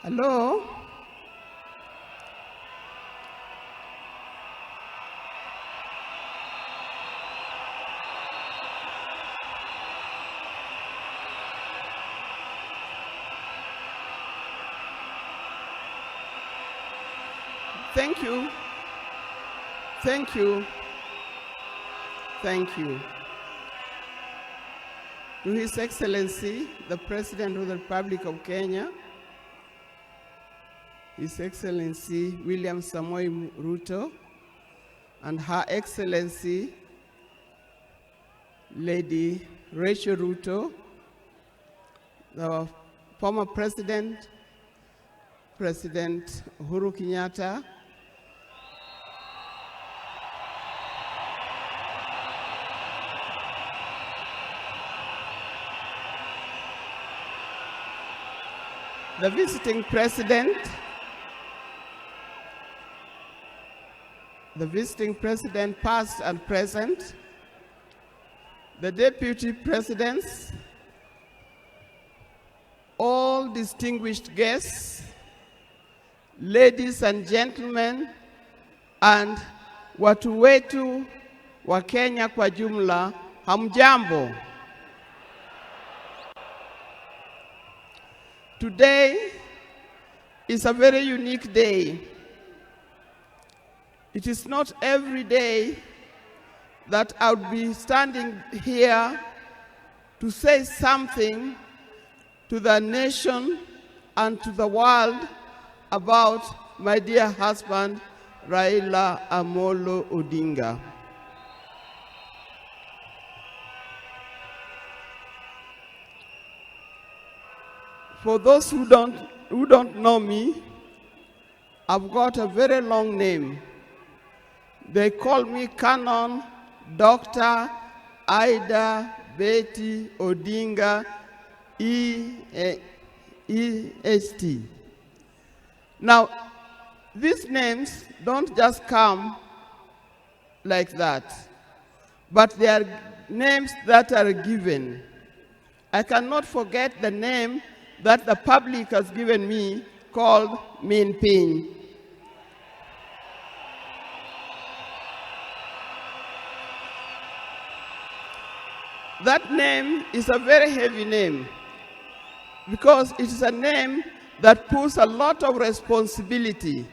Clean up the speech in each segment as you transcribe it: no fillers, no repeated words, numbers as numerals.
Hello? Thank you. Thank you. Thank you. To His Excellency, the President of the Republic of Kenya, His Excellency William Samoei Ruto, and Her Excellency Lady Rachel Ruto, the former President, President Uhuru Kenyatta, the visiting president, past and present, the deputy presidents, all distinguished guests, ladies and gentlemen, and watu wetu wa Kenya kwa jumla, hamjambo. Today is a very unique day. It is not every day that I would be standing here to say something to the nation and to the world about my dear husband, Raila Amolo Odinga. For those who don't know me, I've got a very long name. They call me Canon Dr. Idah Betty Odinga EST. Now, these names don't just come like that, but they are names that are given. I cannot forget the name that the public has given me called Min Pin. That name is a very heavy name because it is a name that puts a lot of responsibility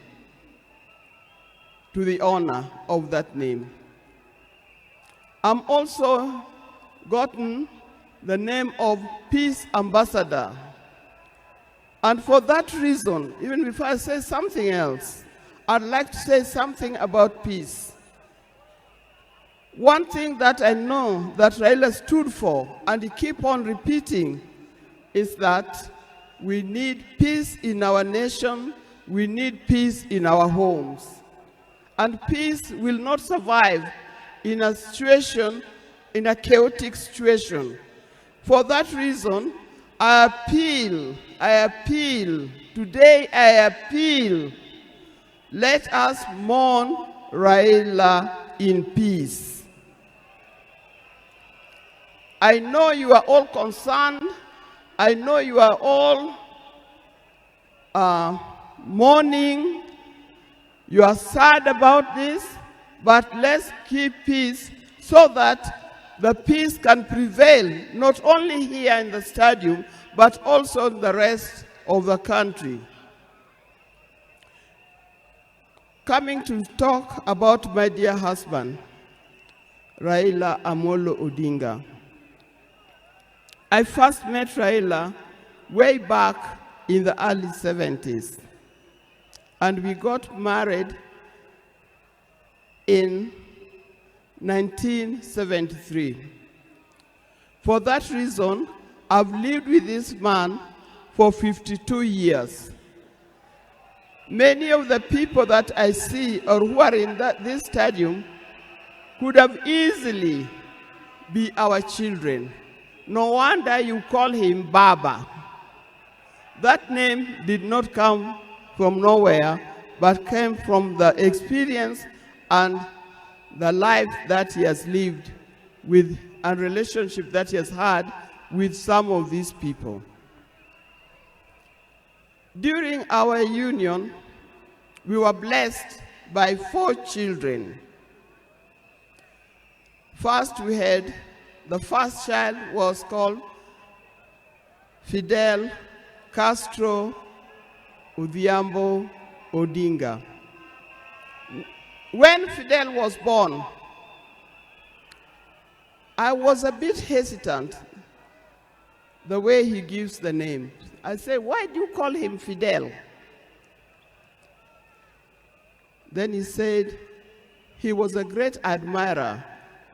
to the owner of that name. I'm also gotten the name of Peace Ambassador. And for that reason, even before I say something else, I'd like to say something about peace. One thing that I know that Raila stood for, and he keep on repeating, is that we need peace in our nation, we need peace in our homes. And peace will not survive in a situation, in a chaotic situation. For that reason, I appeal, today I appeal, let us mourn Raila in peace. I know you are all concerned, I know you are all mourning, you are sad about this, but let's keep peace so that the peace can prevail, not only here in the stadium, but also in the rest of the country. Coming to talk about my dear husband, Raila Amolo Odinga. I first met Raila way back in the early 70s, and we got married in 1973. For that reason, I've lived with this man for 52 years. Many of the people that I see or who are in this stadium could have easily be our children. No wonder you call him Baba. That name did not come from nowhere, but came from the experience and the life that he has lived with and relationship that he has had with some of these people. During our union, we were blessed by 4 children. First, we had the first child was called Fidel Castro Idah Odinga. When Fidel was born, I was a bit hesitant the way he gives the name. I said, why do you call him Fidel? Then he said he was a great admirer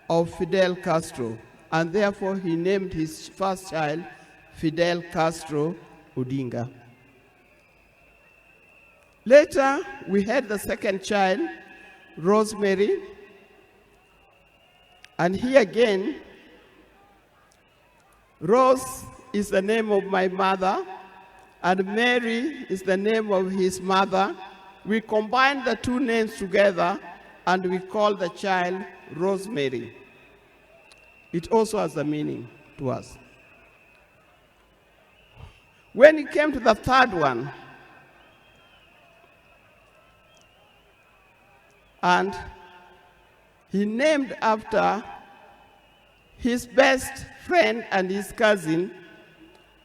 of Fidel Castro, and therefore he named his first child Fidel Castro Odinga. Later, we had the second child, Rosemary, and here again, Rose is the name of my mother, and Mary is the name of his mother. We combined the 2 names together, and we called the child Rosemary. It also has a meaning to us. When it came to the third one, and he named after his best friend and his cousin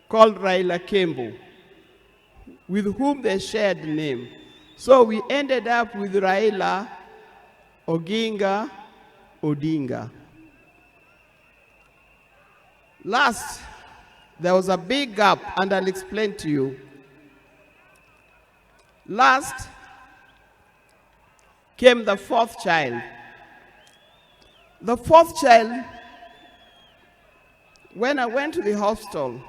called Raila, with whom they shared the name. So we ended up with Raila Odinga. Last, there was a big gap, and I'll explain to you. Last came the 4th child. The 4th child, when I went to the hospital,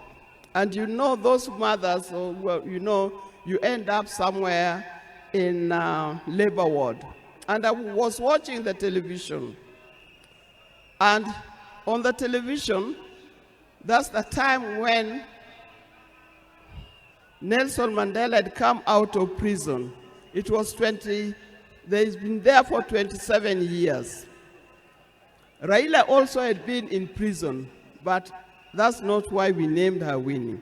and you know those mothers, you end up somewhere in labor ward. And I was watching the television. And on the television, that's the time when Nelson Mandela had come out of prison. It was he's been there for 27 years. Raila also had been in prison, but that's not why we named her Winnie.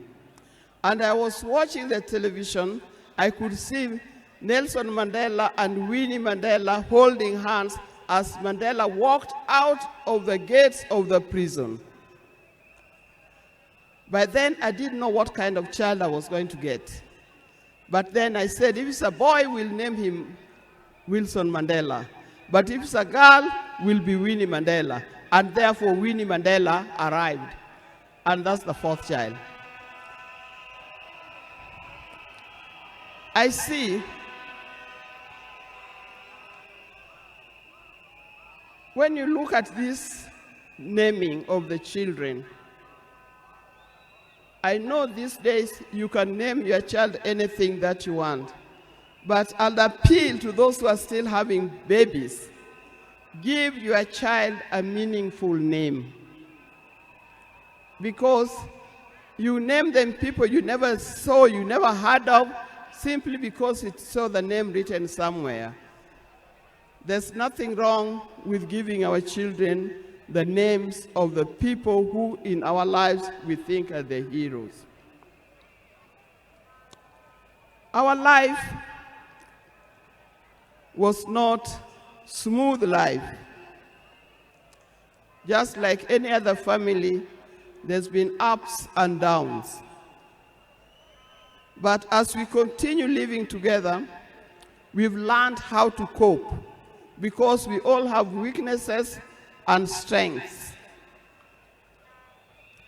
And I was watching the television. I could see Nelson Mandela and Winnie Mandela holding hands as Mandela walked out of the gates of the prison. By then, I didn't know what kind of child I was going to get. But then I said, if it's a boy, we'll name him Wilson Mandela. But if it's a girl, will be Winnie Mandela. And therefore, Winnie Mandela arrived. And that's the 4th child. I see when you look at this naming of the children, I know these days you can name your child anything that you want, but I'll appeal to those who are still having babies. Give your child a meaningful name, because you name them people you never saw, you never heard of, simply because it saw the name written somewhere. There's nothing wrong with giving our children the names of the people who in our lives we think are the heroes. Our life was not smooth life. Just like any other family, there's been ups and downs. But as we continue living together, we've learned how to cope, because we all have weaknesses and strengths.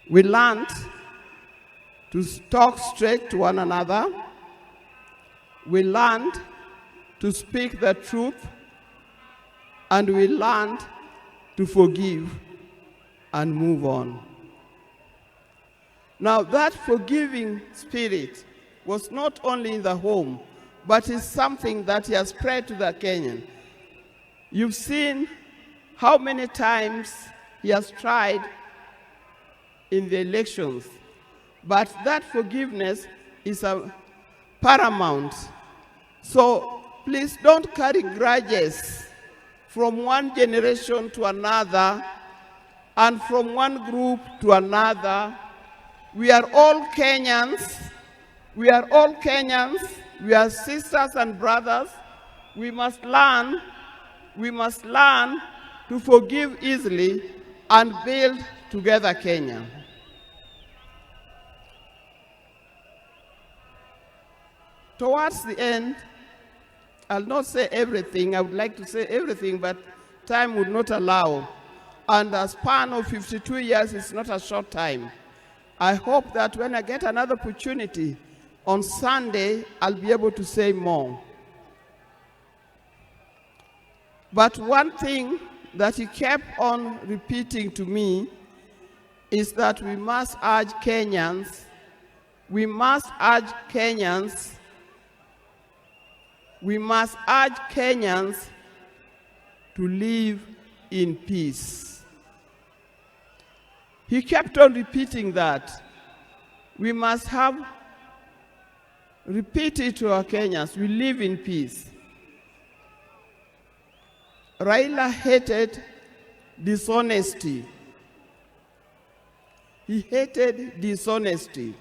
We learned to talk straight to one another. We learned to speak the truth, and we learned to forgive and move on. Now, that forgiving spirit was not only in the home, but is something that he has spread to the Kenyan. You've seen how many times he has tried in the elections, but that forgiveness is paramount. So please don't carry grudges from one generation to another and from one group to another. We are all Kenyans, We are all Kenyans. We are sisters and brothers. We must learn to forgive easily and build together Kenya. Towards the end, I'll not say everything. I would like to say everything, but time would not allow. And a span of 52 years is not a short time. I hope that when I get another opportunity on Sunday, I'll be able to say more. But one thing that he kept on repeating to me is that we must urge Kenyans to live in peace. He kept on repeating that. We must repeat it to our Kenyans. We live in peace. Raila hated dishonesty. He hated dishonesty.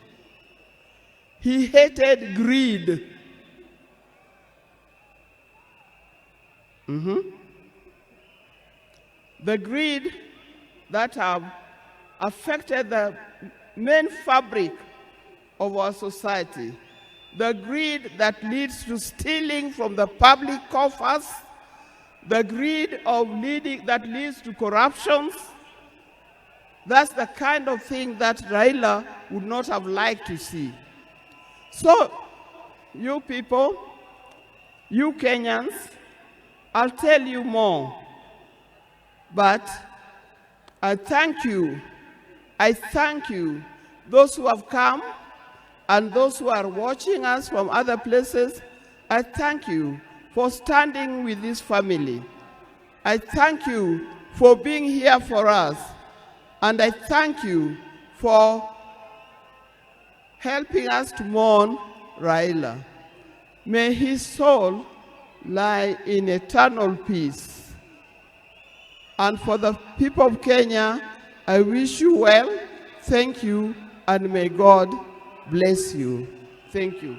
He hated greed. The greed that have affected the main fabric of our society. The greed that leads to stealing from the public coffers. The greed that leads to corruptions. That's the kind of thing that Raila would not have liked to see. So, you people, you Kenyans, I'll tell you more. But I thank you, those who have come and those who are watching us from other places. I thank you for standing with this family. I thank you for being here for us. And I thank you for helping us to mourn Raila. May his soul lie in eternal peace. And for the people of Kenya, I wish you well, thank you, and may God bless you. Thank you.